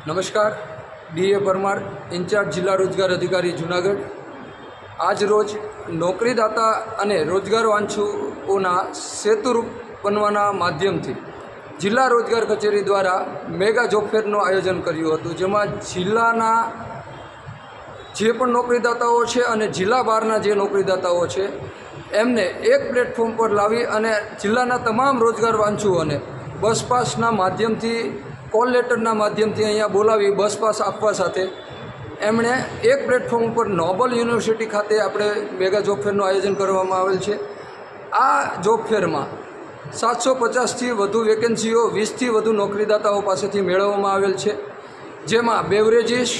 નમસ્કાર, DA Parmar, in charge જિલ્લા રોજગાર અધિકારી જૂનાગઢ। આજ રોજ નોકરીદાતા અને રોજગાર વાંછુઓના સેતુરૂપ બનવાના માધ્યમથી જિલ્લા રોજગાર કચેરી દ્વારા મેગા જોબ ફેરનું આયોજન કર્યું હતું, જેમાં જિલ્લાના જે પણ નોકરીદાતાઓ છે અને જિલ્લા બહારના જે નોકરીદાતાઓ છે એમને એક પ્લેટફોર્મ પર લાવી અને જિલ્લાના તમામ રોજગાર વાંછુઓને બસ પાસના માધ્યમથી, કોલ લેટરના માધ્યમથી અહીંયા બોલાવી બસ પાસ આપવા સાથે એમણે એક પ્લેટફોર્મ ઉપર નોબલ યુનિવર્સિટી ખાતે આપણે મેગા જોબ ફેરનું આયોજન કરવામાં આવેલ છે। આ જોબ ફેરમાં 750થી વધુ વેકેન્સીઓ 20થી વધુ નોકરીદાતાઓ પાસેથી મેળવવામાં આવેલ છે, જેમાં બેવરેજીસ,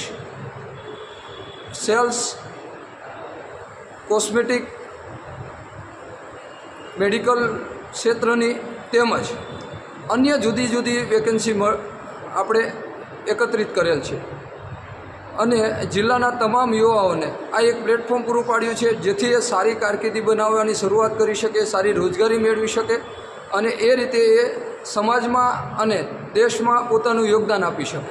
સેલ્સ, કોસ્મેટિક, મેડિકલ ક્ષેત્રની તેમજ અન્ય જુદી જુદી વેકેન્સી આપણે એકત્રિત કરેલ છે અને જિલ્લાના તમામ યુવાઓને આ એક પ્લેટફોર્મ પૂરું પાડ્યું છે, જેથી એ સારી કારકિર્દી બનાવવાની શરૂઆત કરી શકે, સારી રોજગારી મેળવી શકે અને એ રીતે એ સમાજમાં અને દેશમાં પોતાનું યોગદાન આપી શકે।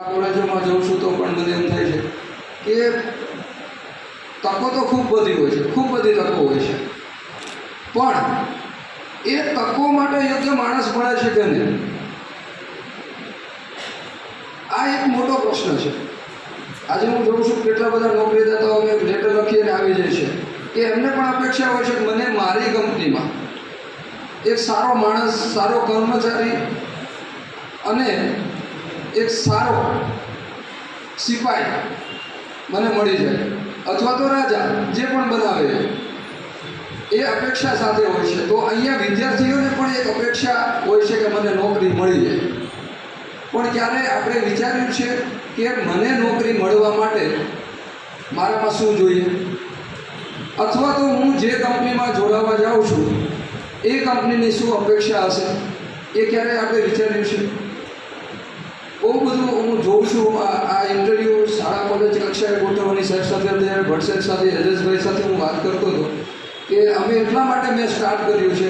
કોલેજોમાં જાઉં છું તો પણ મને એમ થાય છે કે તકો તો ખૂબ બધી હોય છે, ખૂબ બધી તકો હોય છે, પણ એ તકો માટે યોગ્ય માણસ મળે છે કે નહીં, આ એક મોટો પ્રશ્ન છે। આજે હું જોઉં છું કેટલા બધા નોકરીદાતાઓ લેટર લખીને આવી જાય છે કે એમને પણ અપેક્ષા હોય છે કે મને મારી કંપનીમાં એક સારો માણસ, સારો કર્મચારી અને એક સારો સિપાઈ મને મળી જાય અથવા તો રાજા, જે પણ બનાવે એ અપેક્ષા સાથે હોય છે। તો અહીંયા વિદ્યાર્થીઓને પણ એક અપેક્ષા હોય છે કે મને નોકરી મળી જાય, પણ ક્યારે આપણે વિચાર્યું છે કે મને નોકરી મળવા માટે મારામાં શું જોઈએ, અથવા તો હું જે કંપનીમાં જોડાવા જાઉં છું એ કંપનીની શું અપેક્ષા હશે, એ ક્યારે આપણે વિચાર્યું છે? બહુ બધું હું જોઉં છું આ ઇન્ટરવ્યૂ શાળા કોલેજ કક્ષાએ ગોઠવવાની સાહેબ સાથે, ભટ્ટ સાહેબ સાથે, હરેશભાઈ સાથે હું વાત કરતો હતો કે અમે એટલા માટે મેં સ્ટાર્ટ કર્યું છે